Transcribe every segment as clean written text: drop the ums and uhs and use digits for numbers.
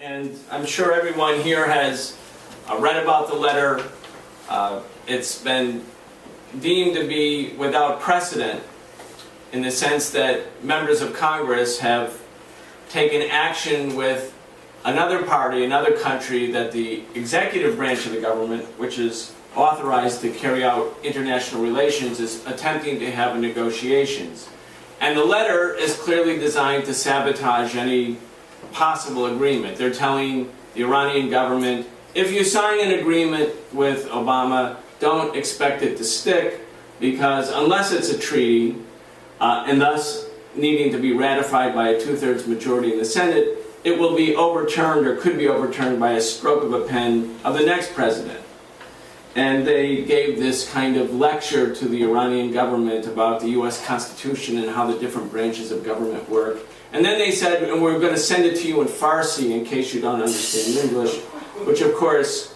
And I'm sure everyone here has read about the letter. It's been deemed to be without precedent in the sense that members of Congress have taken action with another party, another country, that the executive branch of the government, which is authorized to carry out international relations, is attempting to have negotiations. And the letter is clearly designed to sabotage any possible agreement. They're telling the Iranian government, if you sign an agreement with Obama, don't expect it to stick, because unless it's a treaty, and thus needing to be ratified by a two-thirds majority in the Senate, it will be overturned or could be overturned by a stroke of a pen of the next president. And they gave this kind of lecture to the Iranian government about the US Constitution and how the different branches of government work. And then they said, and we're going to send it to you in Farsi in case you don't understand English, which of course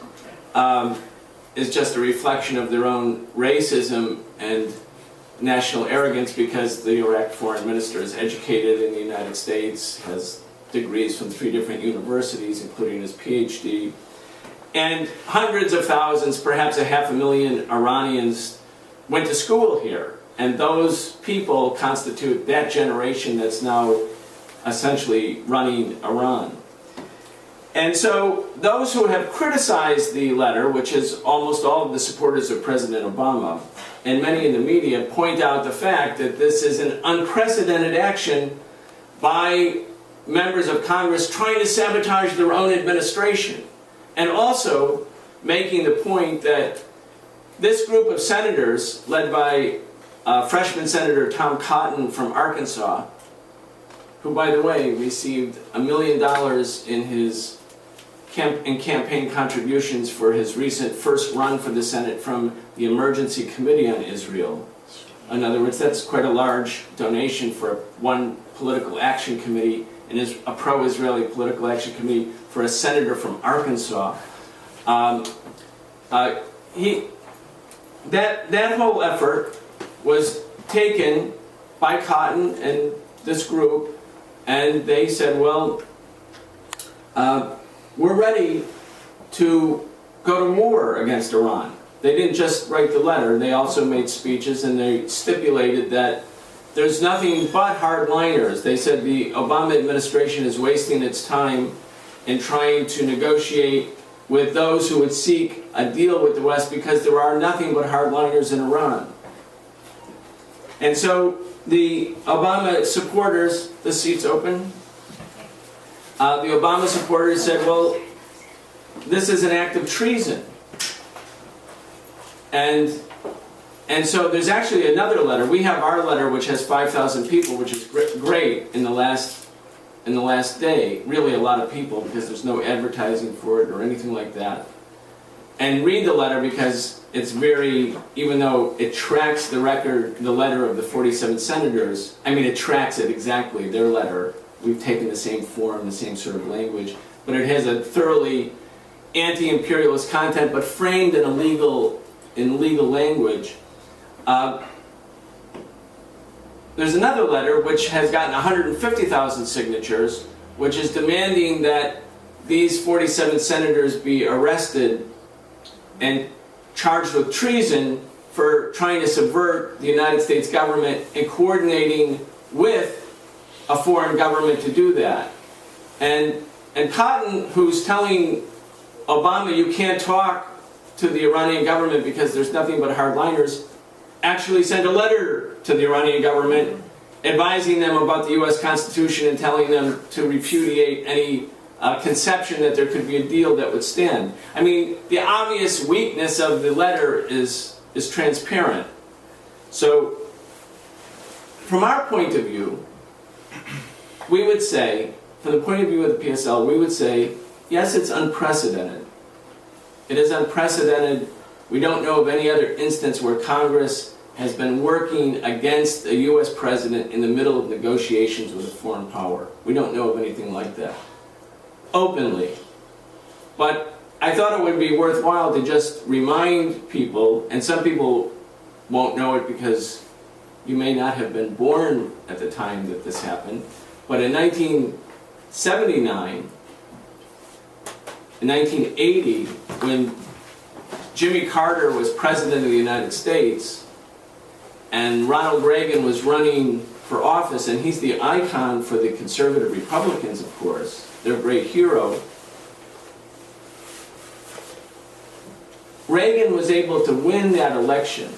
is just a reflection of their own racism and national arrogance, because the Iraq foreign minister is educated in the United States, has degrees from 3 different universities, including his PhD. And hundreds of thousands, perhaps 500,000 Iranians went to school here. And those people constitute that generation that's now essentially running Iran. And so those who have criticized the letter, which is almost all of the supporters of President Obama, and many in the media, point out the fact that this is an unprecedented action by members of Congress trying to sabotage their own administration. And also making the point that this group of senators, led by freshman Senator Tom Cotton from Arkansas, who, by the way, received $1 million in his campaign contributions for his recent first run for the Senate from the Emergency Committee on Israel. In other words, that's quite a large donation for one political action committee, and is a pro-Israeli political action committee for a senator from Arkansas. That whole effort was taken by Cotton and this group, and they said, well, we're ready to go to war against Iran. They didn't just write the letter, they also made speeches, and they stipulated that there's nothing but hardliners. They said the Obama administration is wasting its time in trying to negotiate with those who would seek a deal with the West, because there are nothing but hardliners in Iran. And so the Obama supporters, the seat's open, the Obama supporters said, well, this is an act of treason. And so there's actually another letter. We have our letter, which has 5,000 people, which is great in the last day. Really a lot of people, because there's no advertising for it or anything like that. And read the letter, because it's very, even though it tracks the letter of the 47 senators, I mean, it tracks it exactly, their letter. We've taken the same form, the same sort of language, but it has a thoroughly anti-imperialist content, but framed in legal language. There's another letter which has gotten 150,000 signatures, which is demanding that these 47 senators be arrested and charged with treason for trying to subvert the United States government and coordinating with a foreign government to do that. And Cotton, who's telling Obama you can't talk to the Iranian government because there's nothing but hardliners, actually sent a letter to the Iranian government advising them about the US Constitution and telling them to repudiate any conception that there could be a deal that would stand. I mean, the obvious weakness of the letter is transparent. So, from our point of view, we would say, from the point of view of the PSL, we would say, yes, it's unprecedented. It is unprecedented. We don't know of any other instance where Congress has been working against a US president in the middle of negotiations with a foreign power. We don't know of anything like that, openly. But I thought it would be worthwhile to just remind people, and some people won't know it because you may not have been born at the time that this happened, but in 1979, in 1980, when Jimmy Carter was president of the United States and Ronald Reagan was running for office, and he's the icon for the conservative Republicans, of course, their great hero. Reagan was able to win that election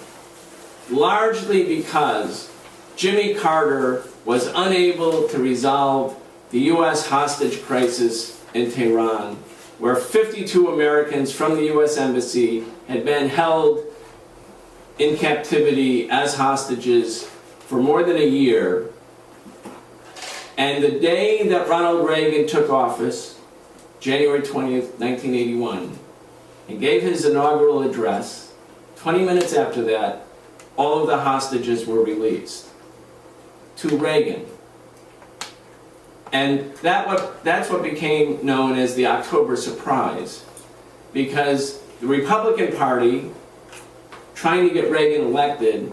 largely because Jimmy Carter was unable to resolve the U.S. hostage crisis in Tehran, where 52 Americans from the U.S. Embassy had been held in captivity as hostages for more than a year. And the day that Ronald Reagan took office, January 20th, 1981, and gave his inaugural address, 20 minutes after that, all of the hostages were released to Reagan. And that's what became known as the October surprise, because the Republican Party, trying to get Reagan elected,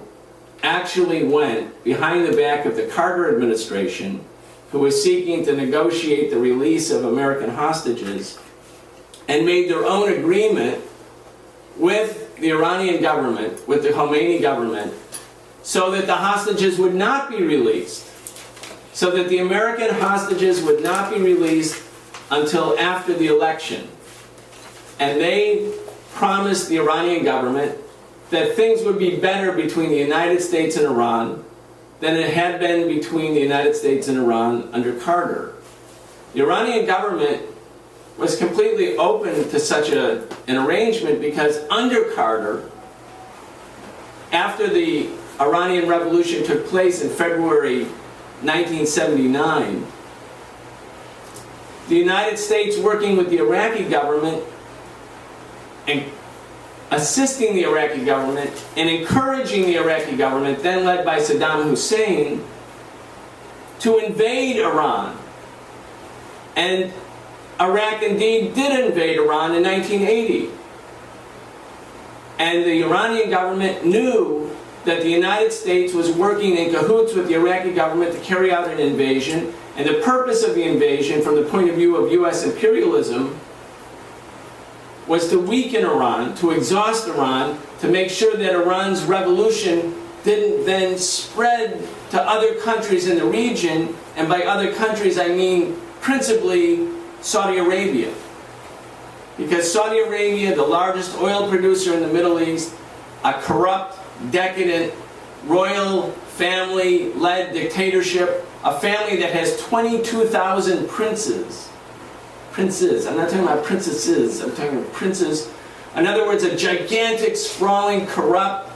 actually went behind the back of the Carter administration, who was seeking to negotiate the release of American hostages, and made their own agreement with the Iranian government, with the Khomeini government, so that the hostages would not be released. So that the American hostages would not be released until after the election. And they promised the Iranian government that things would be better between the United States and Iran than it had been between the United States and Iran under Carter. The Iranian government was completely open to such an arrangement because under Carter, after the Iranian Revolution took place in February 1979, the United States, working with the Iraqi government and assisting the Iraqi government and encouraging the Iraqi government, then led by Saddam Hussein, to invade Iran. And Iraq indeed did invade Iran in 1980. And the Iranian government knew that the United States was working in cahoots with the Iraqi government to carry out an invasion, and the purpose of the invasion, from the point of view of U.S. imperialism, was to weaken Iran, to exhaust Iran, to make sure that Iran's revolution didn't then spread to other countries in the region, and by other countries I mean principally Saudi Arabia. Because Saudi Arabia, the largest oil producer in the Middle East, a corrupt, decadent, royal family-led dictatorship, a family that has 22,000 princes. Princes, I'm not talking about princesses, I'm talking about princes. In other words, a gigantic, sprawling, corrupt,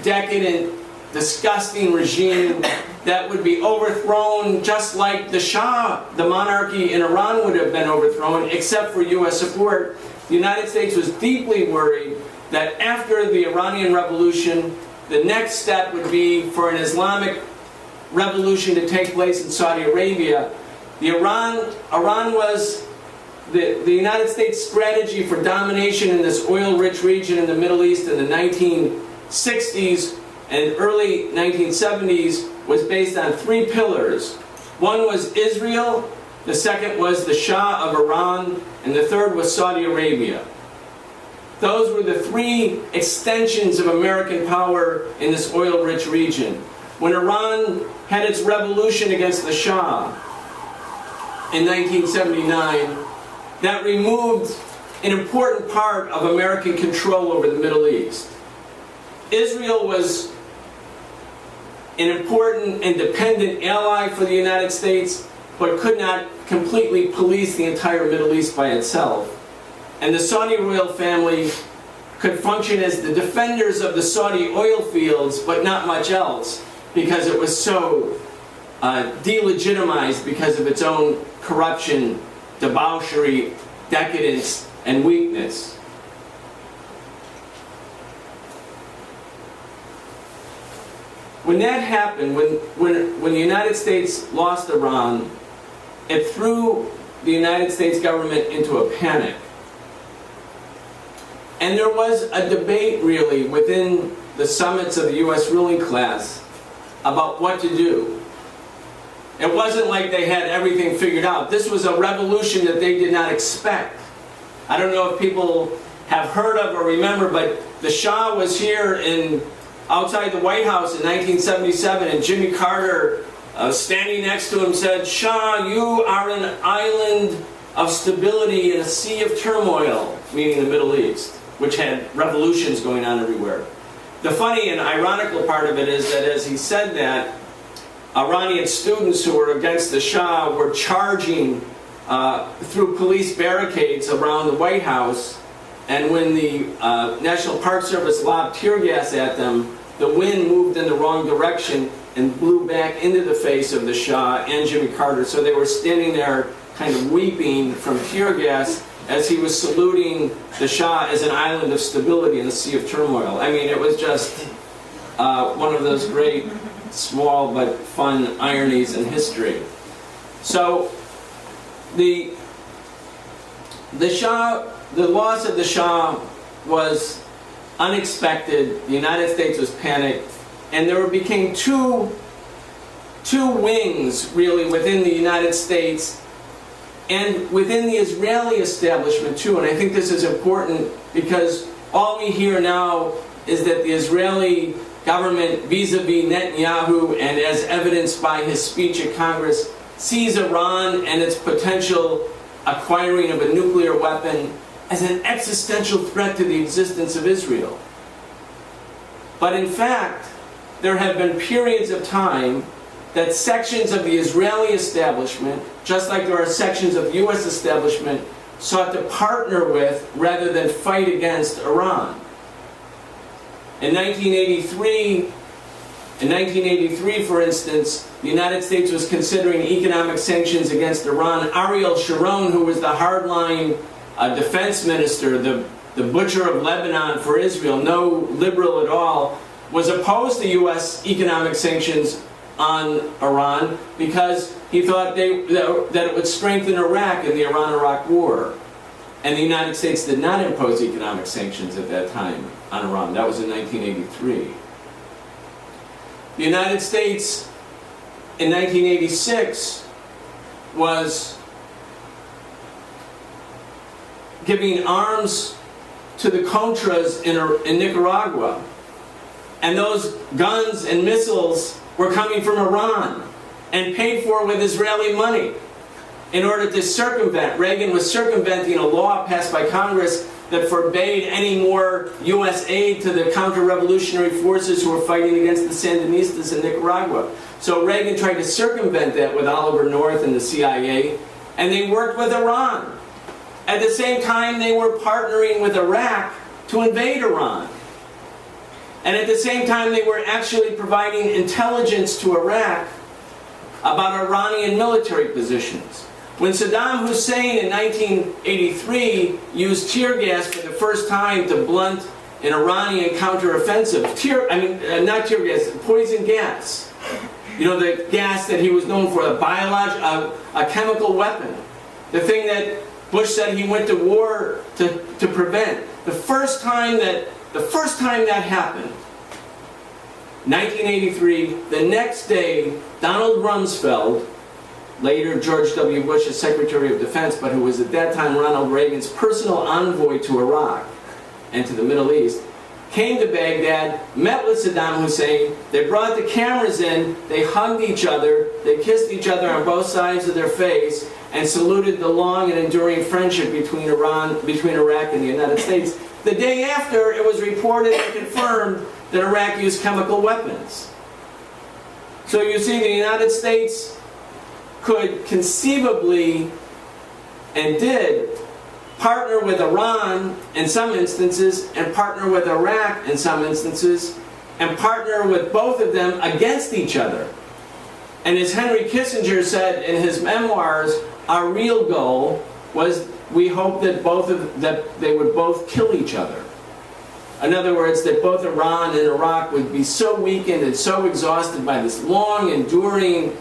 decadent, disgusting regime that would be overthrown just like the Shah, the monarchy in Iran, would have been overthrown, except for U.S. support. The United States was deeply worried that after the Iranian Revolution, the next step would be for an Islamic revolution to take place in Saudi Arabia. Iran was the United States strategy for domination in this oil-rich region in the Middle East in the 1960s and early 1970s was based on three pillars. One was Israel, the second was the Shah of Iran, and the third was Saudi Arabia. Those were the three extensions of American power in this oil-rich region. When Iran had its revolution against the Shah in 1979, that removed an important part of American control over the Middle East. Israel was an important and dependent ally for the United States, but could not completely police the entire Middle East by itself. And the Saudi royal family could function as the defenders of the Saudi oil fields, but not much else, because it was so delegitimized because of its own corruption, debauchery, decadence, and weakness. When that happened, when the United States lost Iran, it threw the United States government into a panic. And there was a debate, really, within the summits of the U.S. ruling class about what to do. It wasn't like they had everything figured out. This was a revolution that they did not expect. I don't know if people have heard of or remember, but the Shah was here outside the White House in 1977, and Jimmy Carter, standing next to him, said, "Shah, you are an island of stability in a sea of turmoil," meaning the Middle East, which had revolutions going on everywhere. The funny and ironical part of it is that as he said that, Iranian students who were against the Shah were charging through police barricades around the White House, and when the National Park Service lobbed tear gas at them, the wind moved in the wrong direction and blew back into the face of the Shah and Jimmy Carter. So they were standing there kind of weeping from tear gas as he was saluting the Shah as an island of stability in a sea of turmoil. I mean, it was just one of those great, small but fun ironies in history. So the Shah, the loss of the Shah was unexpected. The United States was panicked, and there became two wings really within the United States and within the Israeli establishment too. And I think this is important because all we hear now is that the Israeli government vis-a-vis Netanyahu, and as evidenced by his speech at Congress, sees Iran and its potential acquiring of a nuclear weapon as an existential threat to the existence of Israel. But in fact, there have been periods of time that sections of the Israeli establishment, just like there are sections of the U.S. establishment, sought to partner with rather than fight against Iran. In 1983, for instance, the United States was considering economic sanctions against Iran. Ariel Sharon, who was the hardline defense minister, the butcher of Lebanon for Israel, no liberal at all, was opposed to U.S. economic sanctions on Iran because he thought that it would strengthen Iraq in the Iran-Iraq War. And the United States did not impose economic sanctions at that time on Iran. That was in 1983. The United States in 1986 was giving arms to the Contras in Nicaragua. And those guns and missiles were coming from Iran and paid for with Israeli money in order to circumvent. Reagan was circumventing a law passed by Congress that forbade any more U.S. aid to the counter-revolutionary forces who were fighting against the Sandinistas in Nicaragua. So Reagan tried to circumvent that with Oliver North and the CIA, and they worked with Iran. At the same time, they were partnering with Iraq to invade Iran. And at the same time, they were actually providing intelligence to Iraq about Iranian military positions. When Saddam Hussein in 1983 used tear gas for the first time to blunt an Iranian counteroffensive, poison gas. You know, the gas that he was known for, a chemical weapon. The thing that Bush said he went to war to prevent. The first time that happened, 1983, the next day, Donald Rumsfeld, later George W. Bush as Secretary of Defense, but who was at that time Ronald Reagan's personal envoy to Iraq and to the Middle East, came to Baghdad, met with Saddam Hussein. They brought the cameras in, they hugged each other, they kissed each other on both sides of their face, and saluted the long and enduring friendship between Iraq and the United States. The day after, it was reported and confirmed that Iraq used chemical weapons. So you see, the United States could conceivably, and did, partner with Iran in some instances, and partner with Iraq in some instances, and partner with both of them against each other. And as Henry Kissinger said in his memoirs, our real goal was, we hoped that they would both kill each other. In other words, that both Iran and Iraq would be so weakened and so exhausted by this long, enduring,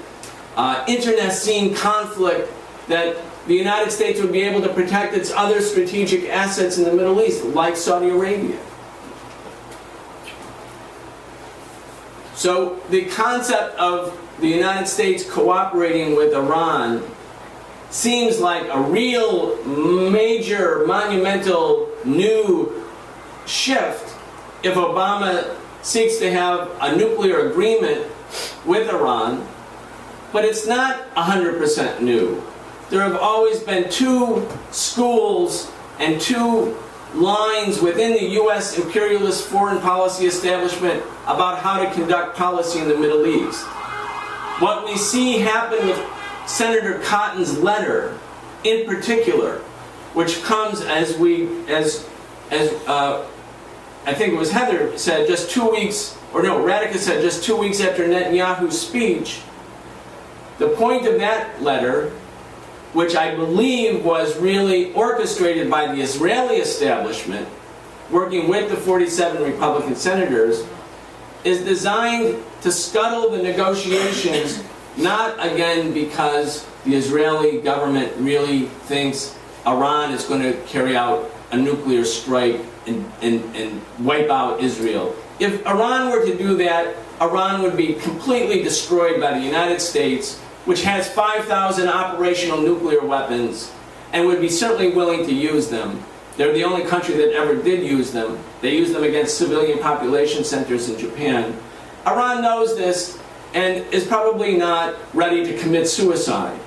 internecine conflict that the United States would be able to protect its other strategic assets in the Middle East, like Saudi Arabia. So the concept of the United States cooperating with Iran seems like a real major, monumental new shift if Obama seeks to have a nuclear agreement with Iran, but it's not 100% new. There have always been two schools and two lines within the U.S. imperialist foreign policy establishment about how to conduct policy in the Middle East. What we see happen with Senator Cotton's letter, in particular, which comes as I think it was Heather said just 2 weeks, or no, Radica said just 2 weeks after Netanyahu's speech. The point of that letter, which I believe was really orchestrated by the Israeli establishment, working with the 47 Republican senators, is designed to scuttle the negotiations, not again because the Israeli government really thinks Iran is going to carry out a nuclear strike and wipe out Israel. If Iran were to do that, Iran would be completely destroyed by the United States, which has 5,000 operational nuclear weapons and would be certainly willing to use them. They're the only country that ever did use them. They use them against civilian population centers in Japan. Iran knows this and is probably not ready to commit suicide.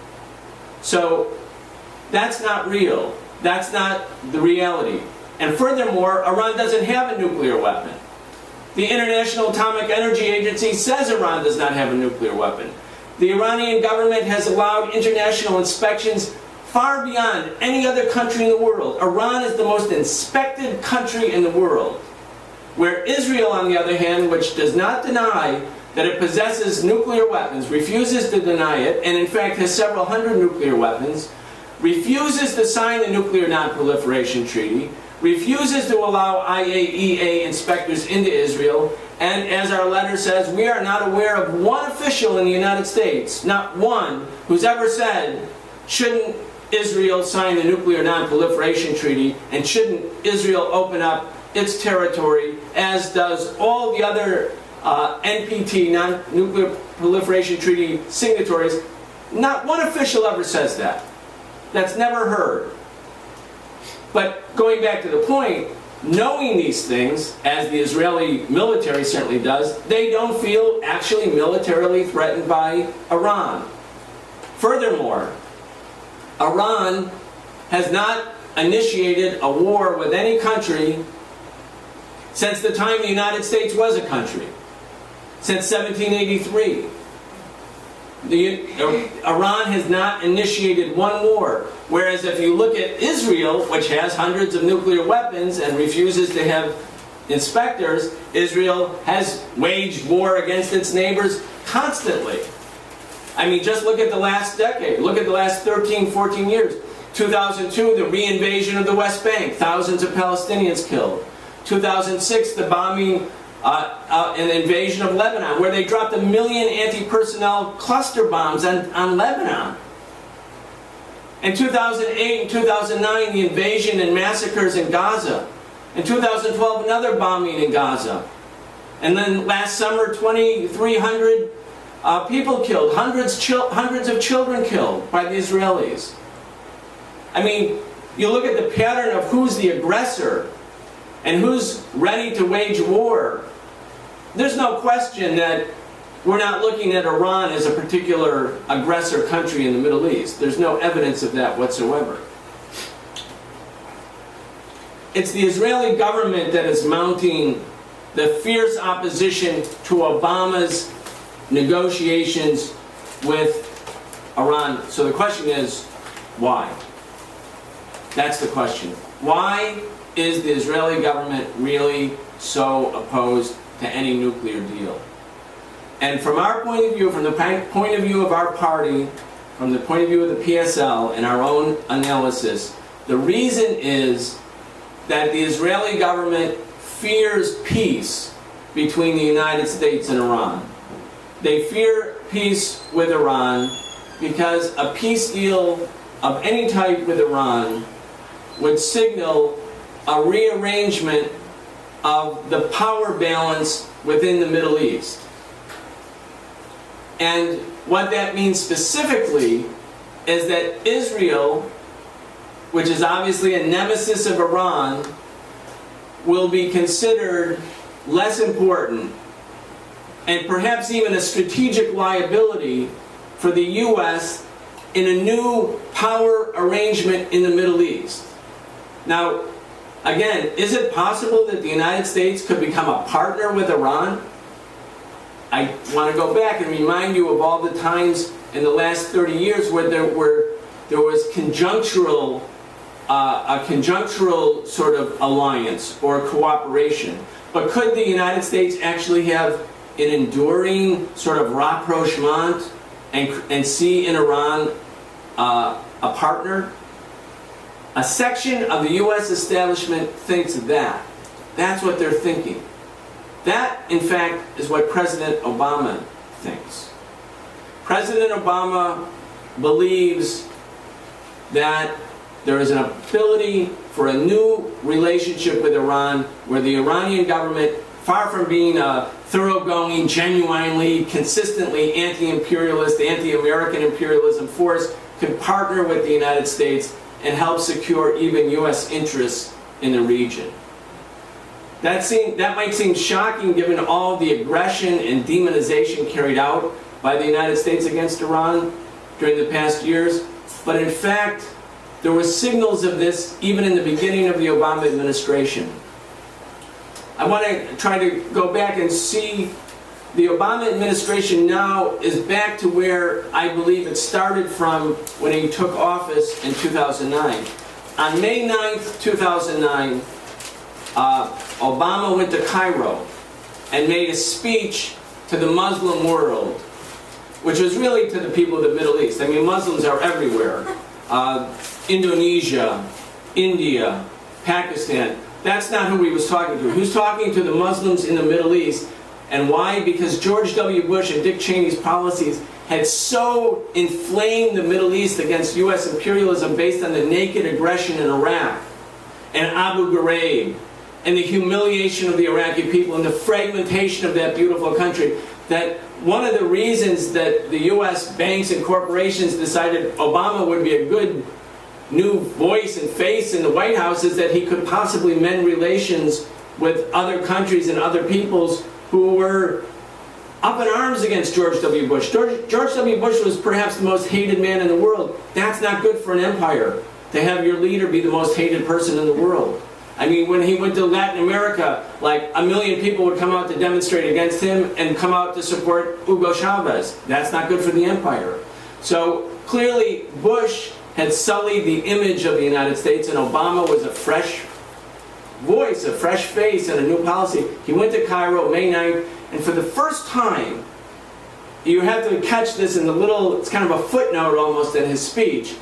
So that's not real. That's not the reality. And furthermore, Iran doesn't have a nuclear weapon. The International Atomic Energy Agency says Iran does not have a nuclear weapon. The Iranian government has allowed international inspections far beyond any other country in the world. Iran is the most inspected country in the world. Where Israel, on the other hand, which does not deny that it possesses nuclear weapons, refuses to deny it, and in fact has several hundred nuclear weapons, refuses to sign the Nuclear Non-Proliferation Treaty, refuses to allow IAEA inspectors into Israel, and as our letter says, we are not aware of one official in the United States, not one, who's ever said, shouldn't Israel sign the Nuclear Non-Proliferation Treaty, and shouldn't Israel open up its territory, as does all the other NPT, Non-Nuclear Proliferation Treaty signatories. Not one official ever says that. That's never heard. But going back to the point, knowing these things, as the Israeli military certainly does, they don't feel actually militarily threatened by Iran. Furthermore, Iran has not initiated a war with any country since the time the United States was a country, since 1783. Iran has not initiated one war. Whereas if you look at Israel, which has hundreds of nuclear weapons and refuses to have inspectors, Israel has waged war against its neighbors constantly. I mean, just look at the last decade. Look at the last 13, 14 years. 2002, the re-invasion of the West Bank, thousands of Palestinians killed. 2006, the bombing an invasion of Lebanon, where they dropped 1 million anti-personnel cluster bombs on Lebanon. In 2008 and 2009, the invasion and massacres in Gaza. In 2012, another bombing in Gaza. And then last summer, 2,300 people killed, hundreds of children killed by the Israelis. I mean, you look at the pattern of who's the aggressor and who's ready to wage war. There's no question that we're not looking at Iran as a particular aggressor country in the Middle East. There's no evidence of that whatsoever. It's the Israeli government that is mounting the fierce opposition to Obama's negotiations with Iran. So the question is, why? That's the question. Why is the Israeli government really so opposed to any nuclear deal? And from our point of view, from the point of view of our party, from the point of view of the PSL and our own analysis, the reason is that the Israeli government fears peace between the United States and Iran. They fear peace with Iran because a peace deal of any type with Iran would signal a rearrangement of the power balance within the Middle East. And what that means specifically is that Israel, which is obviously a nemesis of Iran, will be considered less important and perhaps even a strategic liability for the U.S. in a new power arrangement in the Middle East. Now, again, is it possible that the United States could become a partner with Iran? I want to go back and remind you of all the times in the last 30 years where there was conjunctural, a conjunctural sort of alliance or cooperation. But could the United States actually have an enduring sort of rapprochement and see in Iran a partner? A section of the U.S. establishment thinks that. That's what they're thinking. That, in fact, is what President Obama thinks. President Obama believes that there is an ability for a new relationship with Iran where the Iranian government, far from being a thoroughgoing, genuinely, consistently anti-imperialist, anti-American imperialism force, could partner with the United States and help secure even U.S. interests in the region. That might seem shocking given all the aggression and demonization carried out by the United States against Iran during the past years, but in fact, there were signals of this even in the beginning of the Obama administration. I want to try to go back and see the Obama administration now is back to where I believe it started from when he took office in 2009. On May 9th, 2009, Obama went to Cairo and made a speech to the Muslim world, which was really to the people of the Middle East. I mean, Muslims are everywhere. Indonesia, India, Pakistan. That's not who he was talking to. He was talking to the Muslims in the Middle East. And why? Because George W. Bush and Dick Cheney's policies had so inflamed the Middle East against U.S. imperialism based on the naked aggression in Iraq and Abu Ghraib and the humiliation of the Iraqi people and the fragmentation of that beautiful country, that one of the reasons that the U.S. banks and corporations decided Obama would be a good new voice and face in the White House is that he could possibly mend relations with other countries and other peoples who were up in arms against George W. Bush. George W. Bush was perhaps the most hated man in the world. That's not good for an empire, to have your leader be the most hated person in the world. I mean, when he went to Latin America, like 1 million people would come out to demonstrate against him and come out to support Hugo Chavez. That's not good for the empire. So clearly, Bush had sullied the image of the United States, and Obama was a fresh voice, a fresh face, and a new policy. He went to Cairo May 9th, and for the first time, you have to catch this in the little, it's kind of a footnote almost in his speech,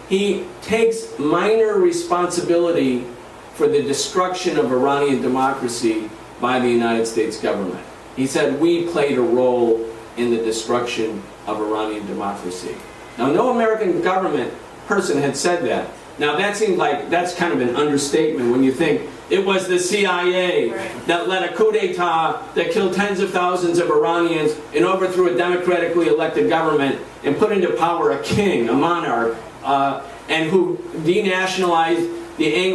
he takes minor responsibility for the destruction of Iranian democracy by the United States government. He said, we played a role in the destruction of Iranian democracy. Now, no American government person had said that. Now, that seems like that's kind of an understatement when you think it was the CIA that led a coup d'etat that killed tens of thousands of Iranians and overthrew a democratically elected government and put into power a king, a monarch, and who denationalized the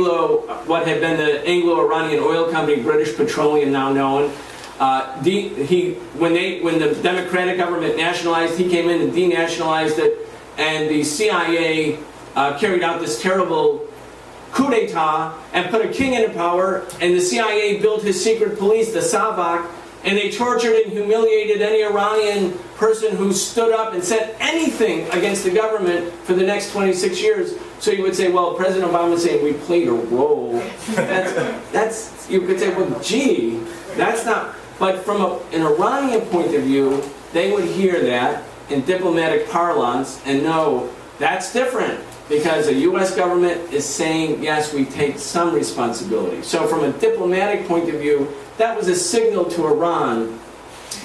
what had been the Anglo-Iranian oil company, British Petroleum, now known. When the democratic government nationalized, he came in and denationalized it, and the CIA carried out this terrible coup d'etat and put a king into power, and the CIA built his secret police, the Savak, and they tortured and humiliated any Iranian person who stood up and said anything against the government for the next 26 years. So you would say, well, President Obama is saying we played a role. You could say, well, gee, that's not. But from an Iranian point of view, they would hear that in diplomatic parlance and know that's different, because the U.S. government is saying, yes, we take some responsibility. So from a diplomatic point of view, that was a signal to Iran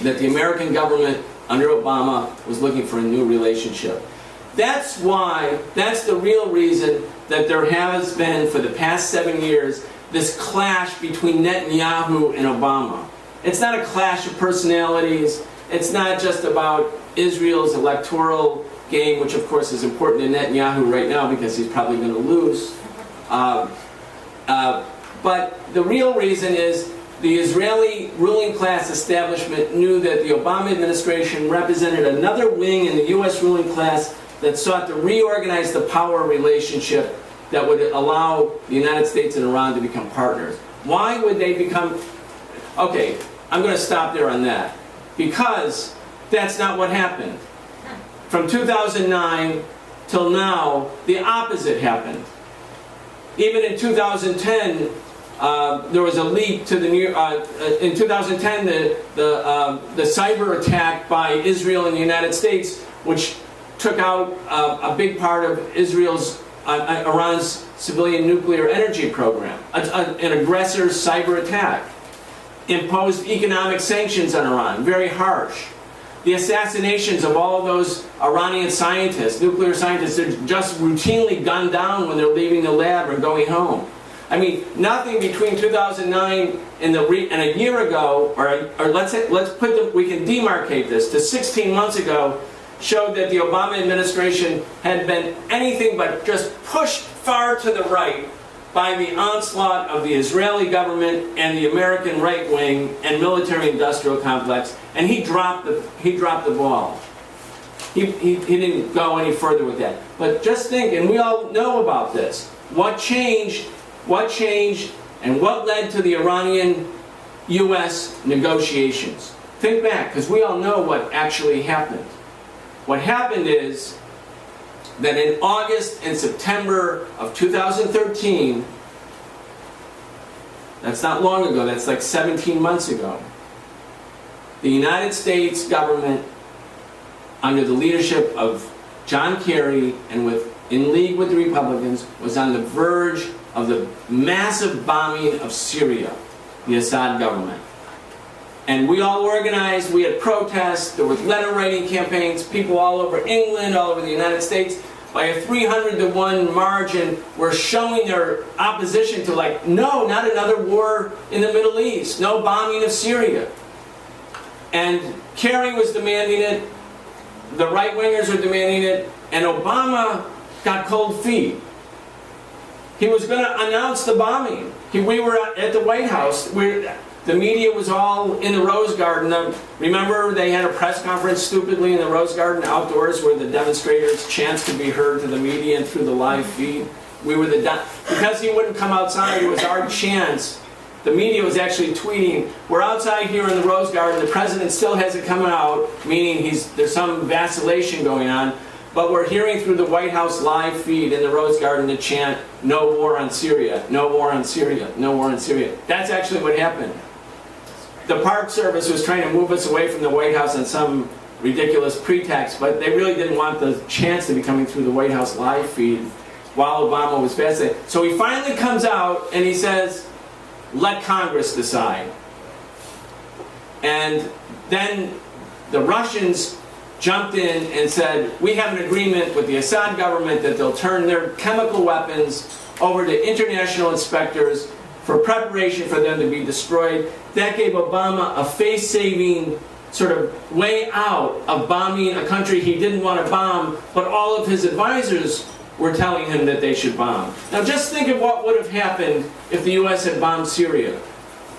that the American government under Obama was looking for a new relationship. That's the real reason that there has been, for the past 7 years, this clash between Netanyahu and Obama. It's not a clash of personalities. it's not just about Israel's electoral game, which of course is important to Netanyahu right now because he's probably going to lose. But the real reason is the Israeli ruling class establishment knew that the Obama administration represented another wing in the U.S. ruling class that sought to reorganize the power relationship that would allow the United States and Iran to become partners. Why would they become... Okay, I'm going to stop there on that. Because that's not what happened. From 2009 till now, the opposite happened. Even in 2010, there was a leak to the in 2010, the cyber attack by Israel and the United States, which took out a big part of Iran's civilian nuclear energy program, an aggressor's cyber attack, imposed economic sanctions on Iran, very harsh. The assassinations of all of those Iranian scientists, nuclear scientists, they're just routinely gunned down when they're leaving the lab or going home. I mean, nothing between 2009 and a year ago, or let's put we can demarcate this to 16 months ago, showed that the Obama administration had been anything but just pushed far to the right by the onslaught of the Israeli government and the American right wing and military-industrial complex, and he dropped the ball. He didn't go any further with that. But just think, and we all know about this, what changed, and what led to the Iranian-U.S. negotiations. Think back, because we all know what actually happened. What happened is that in August and September of 2013, that's not long ago, that's like 17 months ago, the United States government, under the leadership of John Kerry and in league with the Republicans, was on the verge of the massive bombing of Syria, the Assad government. And we all organized, we had protests, there were letter writing campaigns, people all over England, all over the United States, by a 300-to-1 margin, were showing their opposition to, like, no, not another war in the Middle East, no bombing of Syria. And Kerry was demanding it, the right-wingers were demanding it, and Obama got cold feet. He was going to announce the bombing. We were at the White House. The media was all in the Rose Garden. Remember, they had a press conference stupidly in the Rose Garden outdoors where the demonstrators' chants could be heard to the media and through the live feed. Because he wouldn't come outside, it was our chance. The media was actually tweeting, we're outside here in the Rose Garden, the president still hasn't come out, meaning there's some vacillation going on, but we're hearing through the White House live feed in the Rose Garden the chant, no war on Syria, no war on Syria, no war on Syria. That's actually what happened. The Park Service was trying to move us away from the White House on some ridiculous pretext, but they really didn't want the chants to be coming through the White House live feed while Obama was fasting. So he finally comes out and he says, let Congress decide. And then the Russians jumped in and said, we have an agreement with the Assad government that they'll turn their chemical weapons over to international inspectors for preparation for them to be destroyed. That gave Obama a face-saving sort of way out of bombing a country he didn't want to bomb, but all of his advisors were telling him that they should bomb. Now just think of what would have happened if the U.S. had bombed Syria.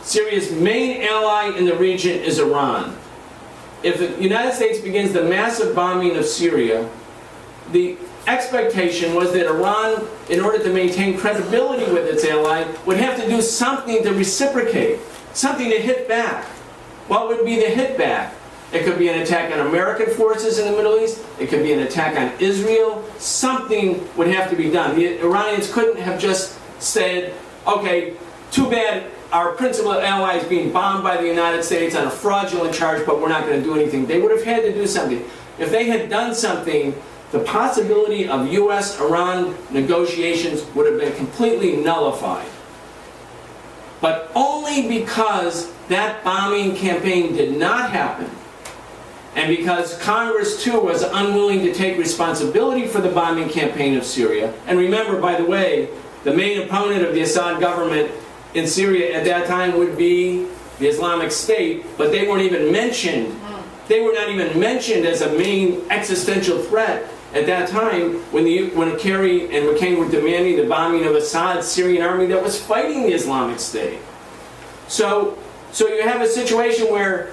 Syria's main ally in the region is Iran. If the United States begins the massive bombing of Syria, the expectation was that Iran, in order to maintain credibility with its ally, would have to do something to reciprocate, something to hit back. What would be the hit back? It could be an attack on American forces in the Middle East. It could be an attack on Israel. Something would have to be done. The Iranians couldn't have just said, okay, too bad our principal ally is being bombed by the United States on a fraudulent charge, but we're not going to do anything. They would have had to do something. If they had done something, the possibility of U.S.-Iran negotiations would have been completely nullified. But only because that bombing campaign did not happen, and because Congress, too, was unwilling to take responsibility for the bombing campaign of Syria. And remember, by the way, the main opponent of the Assad government in Syria at that time would be the Islamic State, but they weren't even mentioned They were not even mentioned as a main existential threat at that time when Kerry and McCain were demanding the bombing of Assad's Syrian army that was fighting the Islamic State. So you have a situation where,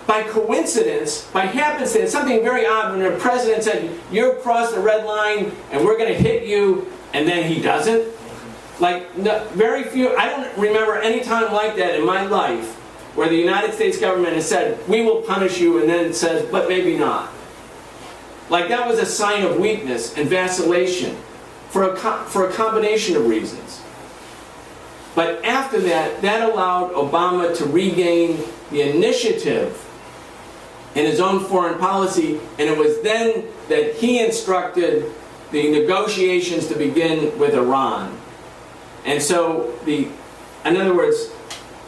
by coincidence, by happenstance, something very odd, when the president said, "You've crossed the red line and we're going to hit you," and then he doesn't. Like, no, very few, I don't remember any time like that in my life where the United States government has said, "We will punish you," and then it says, "But maybe not." Like, that was a sign of weakness and vacillation for a combination of reasons. But after that, that allowed Obama to regain the initiative in his own foreign policy, and it was then that he instructed the negotiations to begin with Iran. And so, in other words,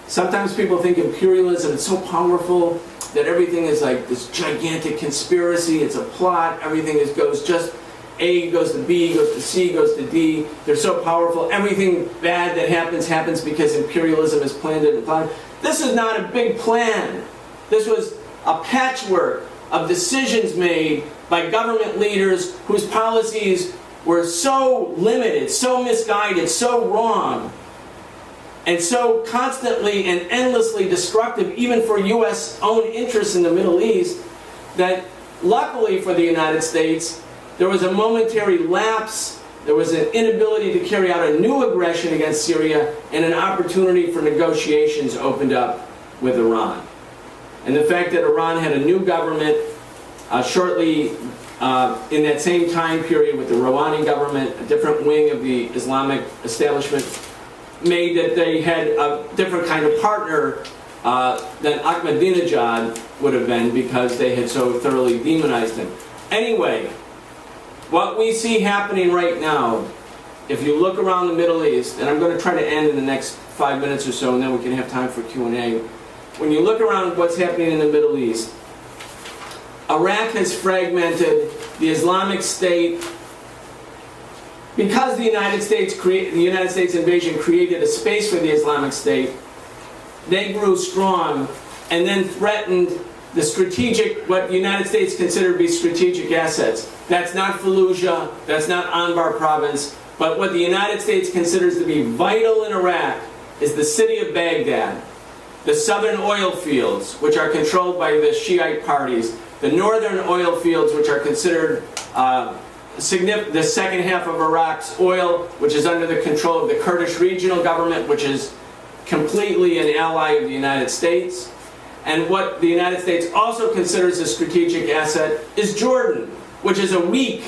sometimes people think imperialism is so powerful that everything is like this gigantic conspiracy, it's a plot, everything goes just A goes to B, goes to C, goes to D. They're so powerful. Everything bad that happens because imperialism is planned and planned. This is not a big plan. This was a patchwork of decisions made by government leaders whose policies were so limited, so misguided, so wrong, and so constantly and endlessly destructive, even for U.S. own interests in the Middle East, that luckily for the United States, there was a momentary lapse, there was an inability to carry out a new aggression against Syria, and an opportunity for negotiations opened up with Iran. And the fact that Iran had a new government shortly in that same time period with the Rouhani government, a different wing of the Islamic establishment, made that they had a different kind of partner than Ahmadinejad would have been, because they had so thoroughly demonized him. Anyway, what we see happening right now, if you look around the Middle East, and I'm going to try to end in the next 5 minutes or so, and then we can have time for Q&A. When you look around what's happening in the Middle East, Iraq has fragmented, the Islamic State, because the United States invasion created a space for the Islamic State, they grew strong and then threatened the strategic, what the United States considered to be strategic assets. That's not Fallujah, that's not Anbar province, but what the United States considers to be vital in Iraq is the city of Baghdad, the southern oil fields, which are controlled by the Shiite parties, the northern oil fields, which are considered the second half of Iraq's oil, which is under the control of the Kurdish regional government, which is completely an ally of the United States. And what the United States also considers a strategic asset is Jordan, which is a weak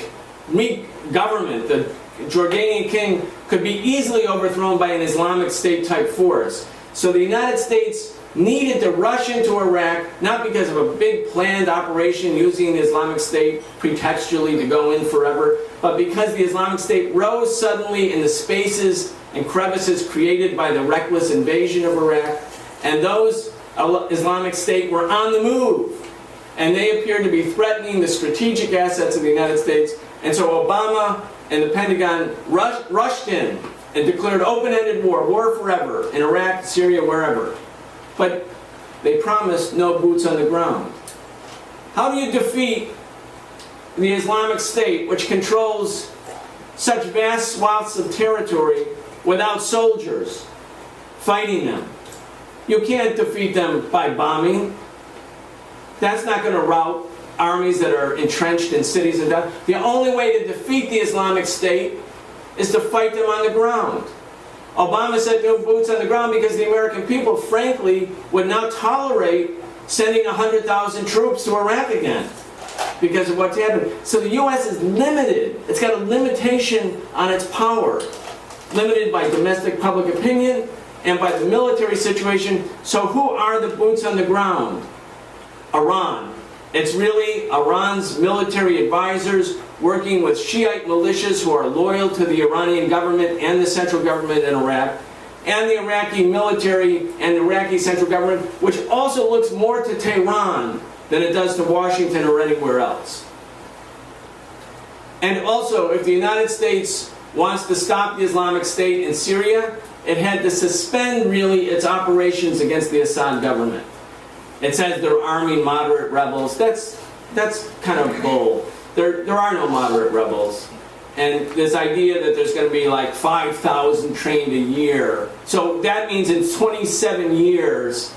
government. The Jordanian king could be easily overthrown by an Islamic State type force. So the United States needed to rush into Iraq, not because of a big planned operation using the Islamic State pretextually to go in forever, but because the Islamic State rose suddenly in the spaces and crevices created by the reckless invasion of Iraq, and those Islamic State were on the move, and they appeared to be threatening the strategic assets of the United States. And so Obama and the Pentagon rushed in and declared open-ended war forever, in Iraq, Syria, wherever. But they promised no boots on the ground. How do you defeat the Islamic State, which controls such vast swaths of territory, without soldiers fighting them? You can't defeat them by bombing. That's not going to rout armies that are entrenched in cities and stuff. The only way to defeat the Islamic State is to fight them on the ground. Obama said no boots on the ground because the American people, frankly, would not tolerate sending 100,000 troops to Iraq again because of what's happened. So the U.S. is limited. It's got a limitation on its power, limited by domestic public opinion and by the military situation. So who are the boots on the ground? Iran. It's really Iran's military advisors working with Shiite militias who are loyal to the Iranian government and the central government in Iraq, and the Iraqi military and the Iraqi central government, which also looks more to Tehran than it does to Washington or anywhere else. And also, if the United States wants to stop the Islamic State in Syria, it had to suspend really its operations against the Assad government. It says they're arming moderate rebels. That's kind of bull. There are no moderate rebels. And this idea that there's going to be like 5,000 trained a year. So that means in 27 years,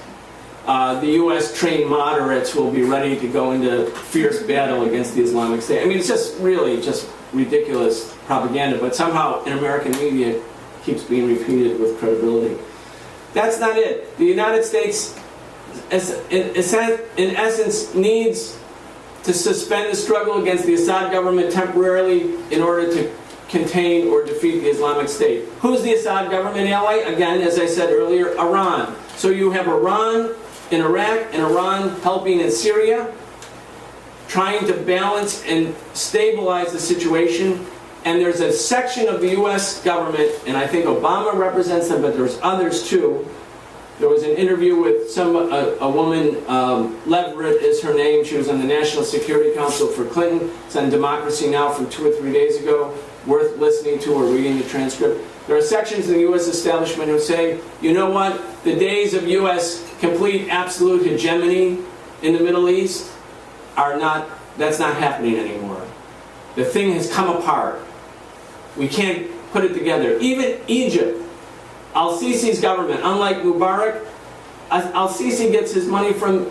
the U.S. trained moderates will be ready to go into fierce battle against the Islamic State. I mean, it's just really just ridiculous propaganda, but somehow in American media it keeps being repeated with credibility. That's not it. The United States, in essence, needs to suspend the struggle against the Assad government temporarily in order to contain or defeat the Islamic State. Who's the Assad government ally? Again, as I said earlier, Iran. So you have Iran in Iraq and Iran helping in Syria, trying to balance and stabilize the situation. And there's a section of the U.S. government, and I think Obama represents them, but there's others too. There was an interview with a woman, Leverett is her name. She was on the National Security Council for Clinton. It's on Democracy Now! From 2 or 3 days ago. Worth listening to or reading the transcript. There are sections of the U.S. establishment who say, you know what? The days of U.S. complete absolute hegemony in the Middle East that's not happening anymore. The thing has come apart. We can't put it together. Even Egypt, Al-Sisi's government, unlike Mubarak, Al-Sisi gets his money from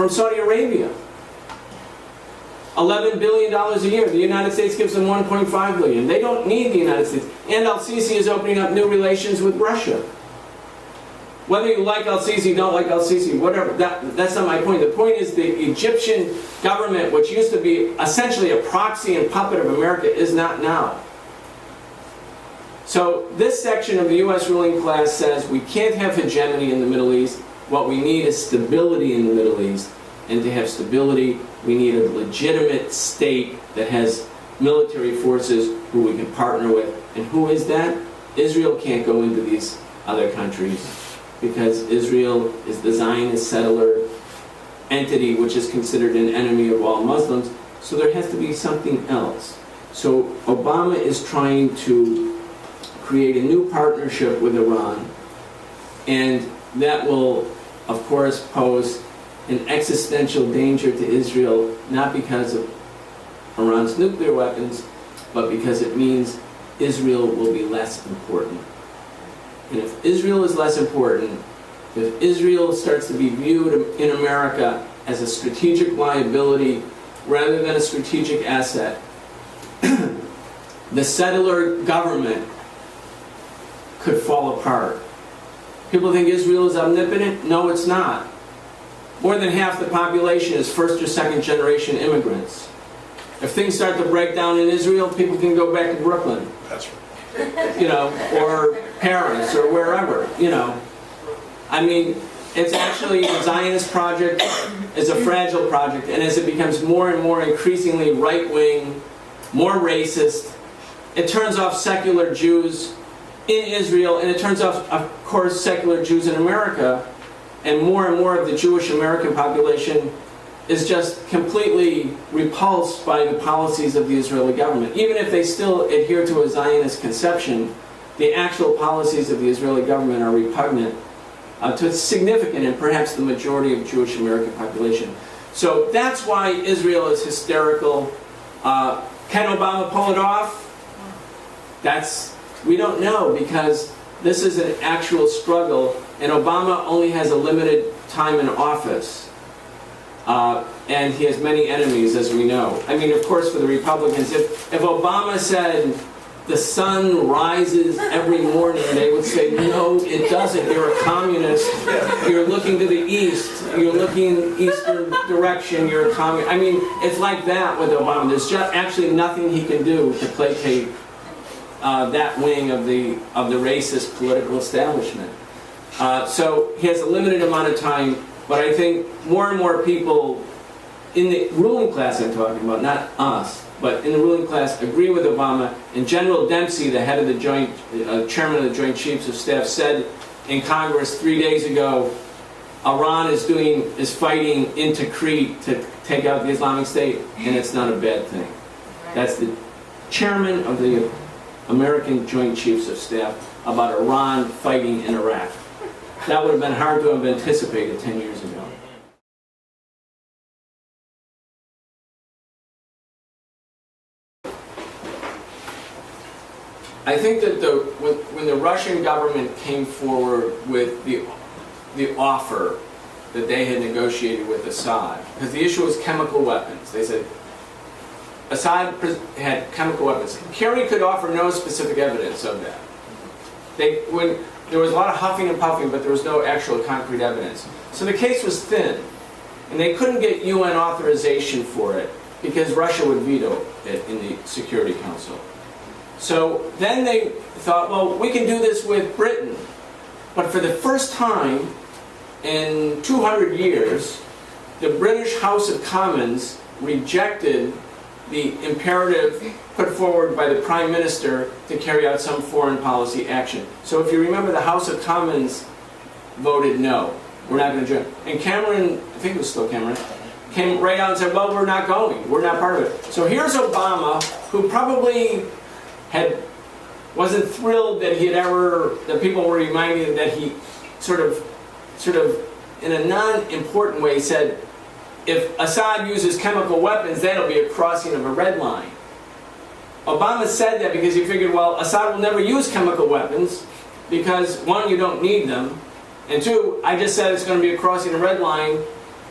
Saudi Arabia. $11 billion a year. The United States gives them $1.5 billion. They don't need the United States. And Al-Sisi is opening up new relations with Russia. Whether you like Al-Sisi, don't like Al-Sisi, whatever, that's not my point. The point is the Egyptian government, which used to be essentially a proxy and puppet of America, is not now. So this section of the U.S. ruling class says we can't have hegemony in the Middle East. What we need is stability in the Middle East. And to have stability, we need a legitimate state that has military forces who we can partner with. And who is that? Israel can't go into these other countries because Israel is the Zionist settler entity, which is considered an enemy of all Muslims. So there has to be something else. So Obama is trying to create a new partnership with Iran, and that will, of course, pose an existential danger to Israel, not because of Iran's nuclear weapons, but because it means Israel will be less important. And if Israel is less important, if Israel starts to be viewed in America as a strategic liability rather than a strategic asset, the settler government could fall apart. People think Israel is omnipotent? No, it's not. More than half the population is first or second generation immigrants. If things start to break down in Israel, people can go back to Brooklyn. That's right. You know, or Paris, or wherever, you know. I mean, it's actually the Zionist project is a fragile project, and as it becomes more and more increasingly right-wing, more racist, it turns off secular Jews in Israel, and it turns off, of course, secular Jews in America, and more of the Jewish American population is just completely repulsed by the policies of the Israeli government. Even if they still adhere to a Zionist conception, the actual policies of the Israeli government are repugnant to a significant and perhaps the majority of Jewish American population. So that's why Israel is hysterical. Can Obama pull it off? We don't know, because this is an actual struggle, and Obama only has a limited time in office. And he has many enemies, as we know. I mean, of course, for the Republicans, if Obama said the sun rises every morning, they would say, no, it doesn't. You're a communist. You're looking to the east. You're looking eastern direction. You're a communist. I mean, it's like that with Obama. There's just actually nothing he can do to placate that wing of the racist political establishment. So he has a limited amount of time, but I think more and more people in the ruling class I'm talking about, not us, but in the ruling class, agree with Obama. And General Dempsey, the head of the chairman of the Joint Chiefs of Staff, said in Congress 3 days ago, Iran is fighting into Crete to take out the Islamic State, and it's not a bad thing. That's the chairman of the American Joint Chiefs of Staff about Iran fighting in Iraq. That would have been hard to have anticipated 10 years ago. I think that when the Russian government came forward with the offer that they had negotiated with Assad, because the issue was chemical weapons. They said Assad had chemical weapons. Kerry could offer no specific evidence of that. There was a lot of huffing and puffing, but there was no actual concrete evidence. So the case was thin, and they couldn't get UN authorization for it because Russia would veto it in the Security Council. So then they thought, well, we can do this with Britain. But for the first time in 200 years, the British House of Commons rejected the imperative put forward by the Prime Minister to carry out some foreign policy action. So if you remember, the House of Commons voted no. We're not going to join. And Cameron, I think it was still Cameron, came right out and said, well, we're not going. We're not part of it. So here's Obama, who probably wasn't thrilled that that people were reminding him that he sort of in a non-important way said, if Assad uses chemical weapons, that'll be a crossing of a red line. Obama said that because he figured, well, Assad will never use chemical weapons because, one, you don't need them, and two, I just said it's going to be a crossing of a red line,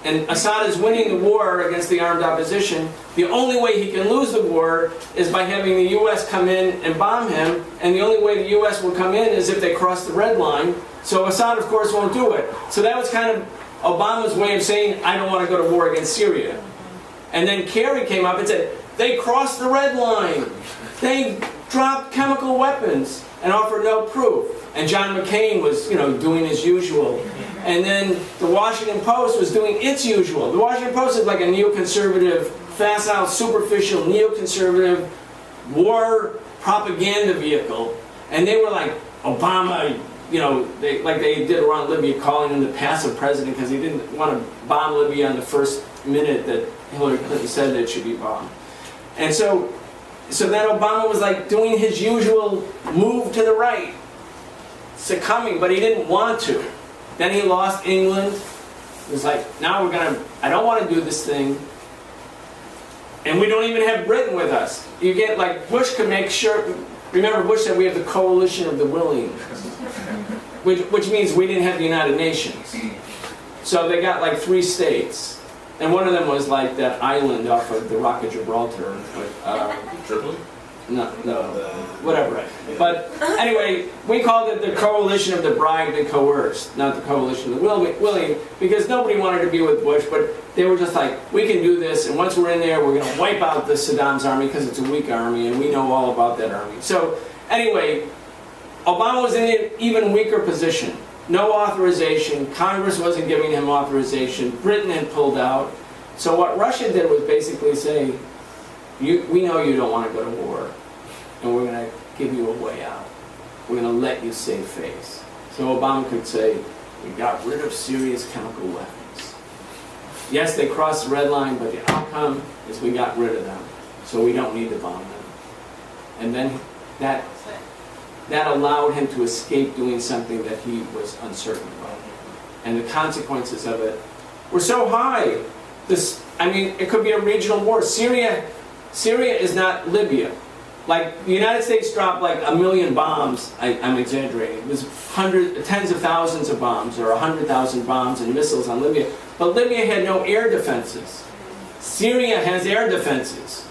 and Assad is winning the war against the armed opposition. The only way he can lose the war is by having the U.S. come in and bomb him, and the only way the U.S. will come in is if they cross the red line. So Assad, of course, won't do it. So that was kind of Obama's way of saying, I don't want to go to war against Syria. And then Kerry came up and said, they crossed the red line. They dropped chemical weapons and offered no proof. And John McCain was, doing his usual. And then the Washington Post was doing its usual. The Washington Post is like a neoconservative, facile, superficial, neoconservative war propaganda vehicle. And they were like, Obama, like they did around Libya, calling him the passive president because he didn't want to bomb Libya on the first minute that Hillary Clinton said that it should be bombed. And so then Obama was like doing his usual move to the right, succumbing, but he didn't want to. Then he lost England. It was like, now I don't want to do this thing. And we don't even have Britain with us. You get, like, Bush could make sure, remember Bush said we have the coalition of the willing, which means we didn't have the United Nations. So they got like 3 states. And one of them was like that island off of the Rock of Gibraltar. Tripoli? No, whatever. But anyway, we called it the coalition of the bribed and coerced, not the coalition of the willing, because nobody wanted to be with Bush, but they were just like, we can do this, and once we're in there, we're going to wipe out Saddam's army because it's a weak army, and we know all about that army. So anyway, Obama was in an even weaker position. No authorization. Congress wasn't giving him authorization. Britain had pulled out. So what Russia did was basically say, we know you don't want to go to war, and we're going to give you a way out. We're going to let you save face. So Obama could say, we got rid of Syria's chemical weapons. Yes, they crossed the red line, but the outcome is we got rid of them, so we don't need to bomb them. And then that allowed him to escape doing something that he was uncertain about. And the consequences of it were so high. It could be a regional war. Syria is not Libya. Like, the United States dropped like 1 million bombs, I'm exaggerating. It was tens of thousands of bombs, or 100,000 bombs and missiles on Libya. But Libya had no air defenses. Syria has air defenses.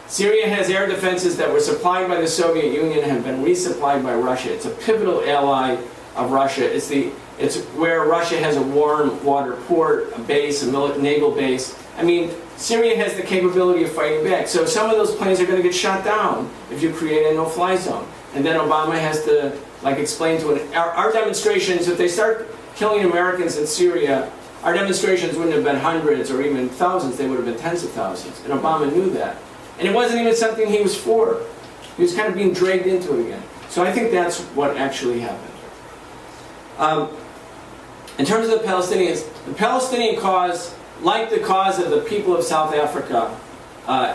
Syria has air defenses that were supplied by the Soviet Union and have been resupplied by Russia. It's a pivotal ally of Russia. It's where Russia has a warm water port, a base, a naval base. I mean, Syria has the capability of fighting back. So some of those planes are going to get shot down if you create a no-fly zone. And then Obama has to explain to our demonstrations, if they start killing Americans in Syria, our demonstrations wouldn't have been hundreds or even thousands, they would have been tens of thousands. And Obama knew that. And it wasn't even something he was for. He was kind of being dragged into it again. So I think that's what actually happened. In terms of the Palestinians, the Palestinian cause, like the cause of the people of South Africa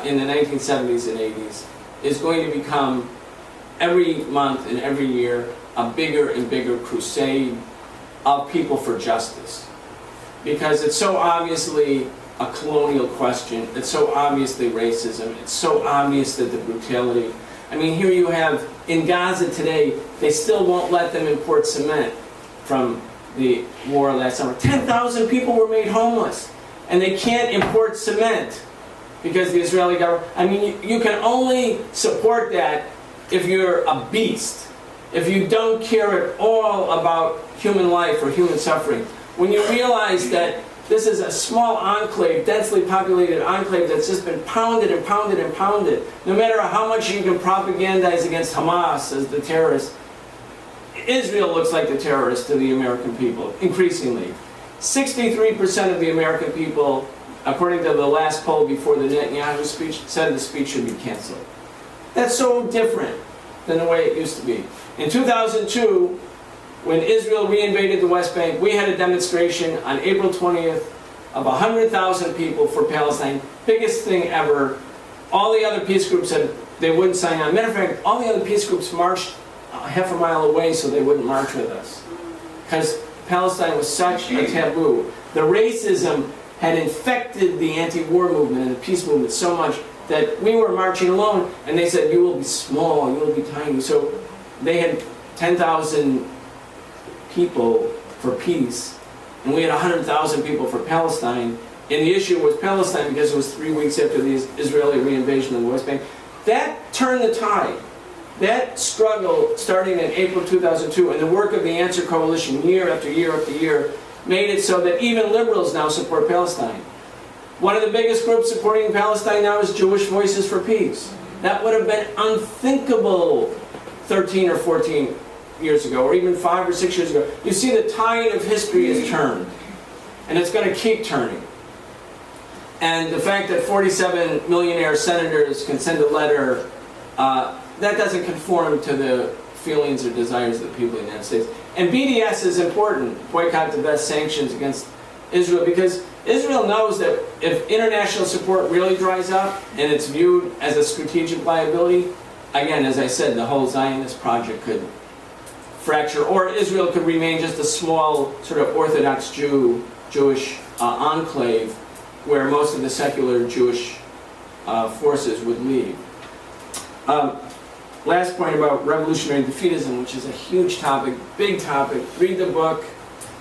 in the 1970s and 80s, is going to become, every month and every year, a bigger and bigger crusade of people for justice. Because it's so obviously a colonial question, it's so obviously racism, it's so obvious that the brutality. I mean, here you have in Gaza today, they still won't let them import cement from the war last summer. 10,000 people were made homeless, and they can't import cement because the Israeli government, I mean, you can only support that if you're a beast, if you don't care at all about human life or human suffering. When you realize that this is a small enclave, densely populated enclave that's just been pounded and pounded and pounded, no matter how much you can propagandize against Hamas as the terrorists, Israel looks like the terrorist to the American people, increasingly. 63% of the American people, according to the last poll before the Netanyahu speech, said the speech should be canceled. That's so different than the way it used to be. In 2002, when Israel reinvaded the West Bank, we had a demonstration on April 20th of 100,000 people for Palestine. Biggest thing ever. All the other peace groups said they wouldn't sign on. Matter of fact, all the other peace groups marched half a mile away so they wouldn't march with us, because Palestine was such a taboo. The racism had infected the anti-war movement and the peace movement so much that we were marching alone, and they said, you will be small, you will be tiny. So they had 10,000 people for peace, and we had 100,000 people for Palestine. And the issue was Palestine because it was 3 weeks after the Israeli reinvasion of the West Bank. That turned the tide. That struggle, starting in April 2002, and the work of the Answer Coalition year after year after year, made it so that even liberals now support Palestine. One of the biggest groups supporting Palestine now is Jewish Voices for Peace. That would have been unthinkable 13 or 14 years ago, or even 5 or 6 years ago. You see, the tide of history has turned, and it's going to keep turning. And the fact that 47 millionaire senators can send a letter, that doesn't conform to the feelings or desires of the people of the United States. And BDS is important, boycott, divest, sanctions against Israel, because Israel knows that if international support really dries up and it's viewed as a strategic liability, again, as I said, the whole Zionist project could fracture, or Israel could remain just a small sort of Orthodox Jewish enclave where most of the secular Jewish forces would leave. Last point about revolutionary defeatism, which is a huge topic, big topic. Read the book.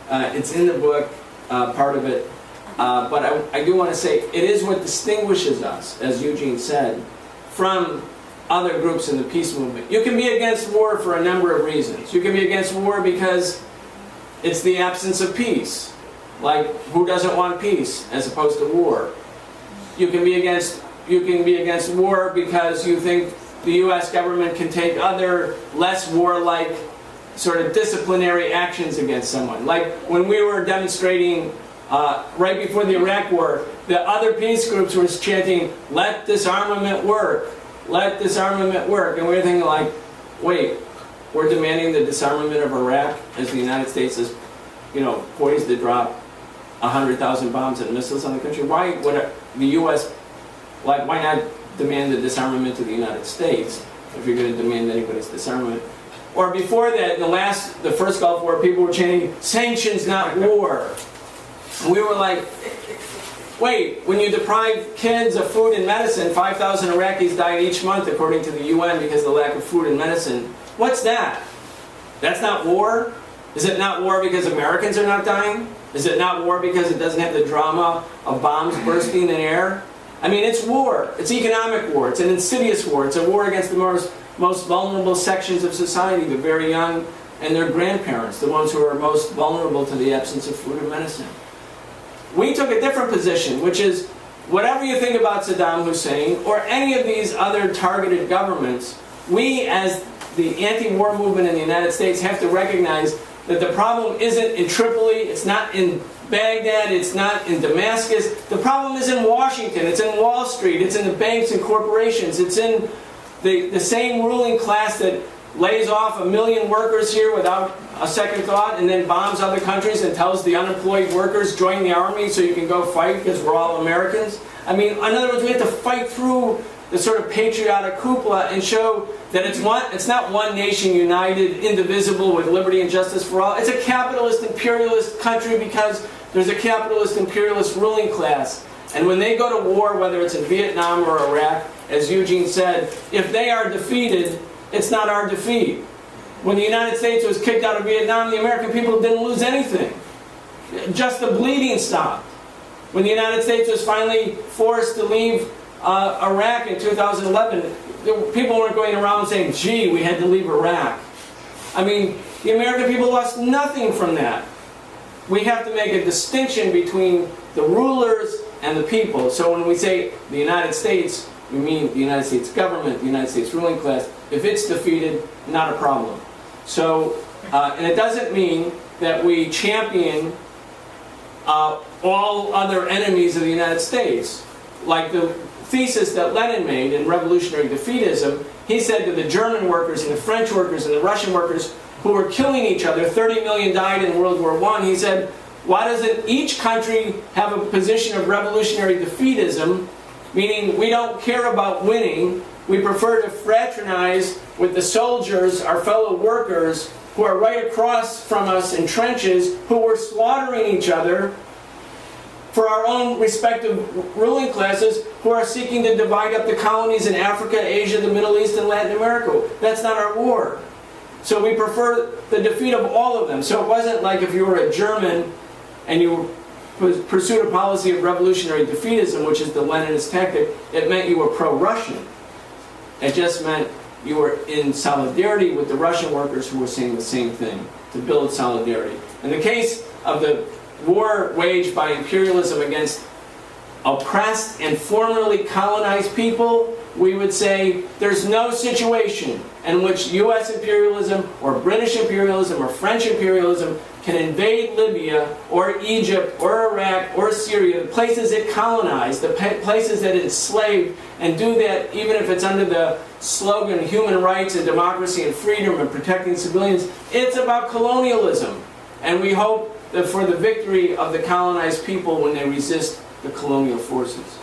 It's in the book, part of it. But I do want to say, it is what distinguishes us, as Eugene said, from other groups in the peace movement. You can be against war for a number of reasons. You can be against war because it's the absence of peace. Like, who doesn't want peace as opposed to war? You can be against war because you think the U.S. government can take other less warlike sort of disciplinary actions against someone. Like when we were demonstrating right before the Iraq War, the other peace groups were chanting, "Let disarmament work, let disarmament work." And we were thinking like, wait, we're demanding the disarmament of Iraq as the United States is, poised to drop 100,000 bombs and missiles on the country. Why would the U.S., why not demand the disarmament of the United States if you're going to demand anybody's disarmament? Or before that, the first Gulf War, people were chanting, "Sanctions, not war." And we were like, wait, when you deprive kids of food and medicine, 5,000 Iraqis die each month according to the UN because of the lack of food and medicine. What's that? That's not war? Is it not war because Americans are not dying? Is it not war because it doesn't have the drama of bombs bursting in air? I mean, it's war. It's economic war. It's an insidious war. It's a war against the most vulnerable sections of society, the very young and their grandparents, the ones who are most vulnerable to the absence of food and medicine. We took a different position, which is, whatever you think about Saddam Hussein or any of these other targeted governments, we as the anti-war movement in the United States have to recognize that the problem isn't in Tripoli, it's not in Baghdad, it's not in Damascus. The problem is in Washington, it's in Wall Street, it's in the banks and corporations, it's in the same ruling class that lays off 1 million workers here without a second thought and then bombs other countries and tells the unemployed workers, join the army so you can go fight because we're all Americans. I mean, in other words, we have to fight through the sort of patriotic cupola and show that it's not one nation united, indivisible, with liberty and justice for all. It's a capitalist, imperialist country because there's a capitalist, imperialist ruling class. And when they go to war, whether it's in Vietnam or Iraq, as Eugene said, if they are defeated, it's not our defeat. When the United States was kicked out of Vietnam, the American people didn't lose anything. Just the bleeding stopped. When the United States was finally forced to leave Iraq in 2011, people weren't going around saying, gee, we had to leave Iraq. I mean, the American people lost nothing from that. We have to make a distinction between the rulers and the people. So when we say the United States, we mean the United States government, the United States ruling class. If it's defeated, not a problem. So, and it doesn't mean that we champion all other enemies of the United States. Like the thesis that Lenin made in Revolutionary Defeatism, he said to the German workers and the French workers and the Russian workers who were killing each other, 30 million died in World War I, he said, why doesn't each country have a position of revolutionary defeatism, meaning we don't care about winning, we prefer to fraternize with the soldiers, our fellow workers, who are right across from us in trenches, who were slaughtering each other for our own respective ruling classes, who are seeking to divide up the colonies in Africa, Asia, the Middle East, and Latin America. That's not our war. So we prefer the defeat of all of them. So it wasn't like if you were a German and you pursued a policy of revolutionary defeatism, which is the Leninist tactic, it meant you were pro-Russian. It just meant you were in solidarity with the Russian workers who were saying the same thing, to build solidarity. In the case of the war waged by imperialism against oppressed and formerly colonized people, we would say there's no situation in which U.S. imperialism or British imperialism or French imperialism can invade Libya or Egypt or Iraq or Syria, the places it colonized, the places that it enslaved, and do that even if it's under the slogan human rights and democracy and freedom and protecting civilians. It's about colonialism. And we hope that for the victory of the colonized people when they resist the colonial forces.